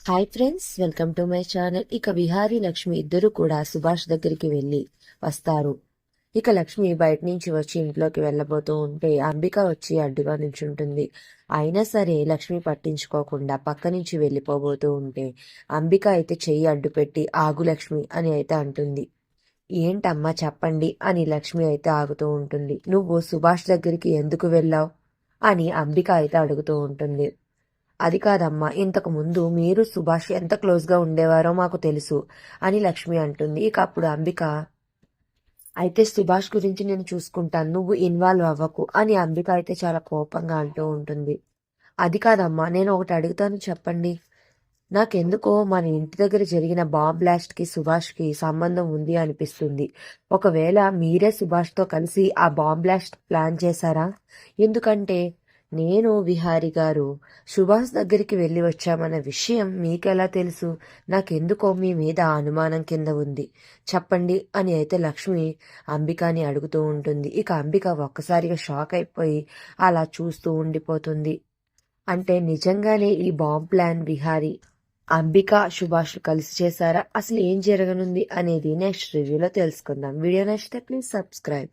Hi friends, welcome to my channel. ఇక విహారీ లక్ష్మి ఇద్దరు కూడా సుభాష్ దగ్గరికి వెళ్ళి వస్తారు. ఇక లక్ష్మి బయట నుంచి వచ్చి ఇంట్లోకి వెళ్ళబోతూ ఉంటే అంబిక వచ్చి అడ్డుగా నిల్చుంటుంది. అయినా సరే లక్ష్మి పట్టించుకోకుండా పక్క నుంచి వెళ్ళిపోబోతూ ఉంటే అంబిక అయితే చెయ్యి అడ్డు పెట్టి ఆగు లక్ష్మి అని అయితే అంటుంది. ఏంటమ్మా చెప్పండి అని లక్ష్మి అయితే ఆగుతూ ఉంటుంది. నువ్వు సుభాష్ దగ్గరికి ఎందుకు వెళ్ళావు అని అంబిక అయితే అడుగుతూ ఉంటుంది. అది కాదమ్మా, ఇంతకు ముందు మీరు సుభాష్ ఎంత క్లోజ్గా ఉండేవారో మాకు తెలుసు అని లక్ష్మి అంటుంది. ఇక అప్పుడు అంబిక, అయితే సుభాష్ గురించి నేను చూసుకుంటాను, నువ్వు ఇన్వాల్వ్ అవ్వకు అని అంబిక అయితే చాలా కోపంగా అంటూ ఉంటుంది. అది కాదమ్మా, నేను ఒకటి అడుగుతాను చెప్పండి. నాకెందుకో మన ఇంటి దగ్గర జరిగిన బాంబ్ బ్లాస్ట్కి సుభాష్కి సంబంధం ఉంది అనిపిస్తుంది. ఒకవేళ మీరే సుభాష్తో కలిసి ఆ బాంబ్ బ్లాస్ట్ ప్లాన్ చేశారా? ఎందుకంటే నేను విహారి గారు సుభాష్ దగ్గరికి వెళ్ళి వచ్చామన్న విషయం మీకెలా తెలుసు? నాకెందుకో మీ మీద అనుమానం కింద ఉంది, చెప్పండి అని అయితే లక్ష్మి అంబికాని అడుగుతూ ఉంటుంది. ఇక అంబిక ఒక్కసారిగా షాక్ అయిపోయి అలా చూస్తూ ఉండిపోతుంది. అంటే నిజంగానే ఈ బాంబ్ ప్లాన్ విహారి అంబిక సుభాష్ కలిసి చేశారా? అసలు ఏం జరగనుంది అనేది నెక్స్ట్ రివ్యూలో తెలుసుకుందాం. వీడియో నచ్చితే ప్లీజ్ సబ్స్క్రైబ్.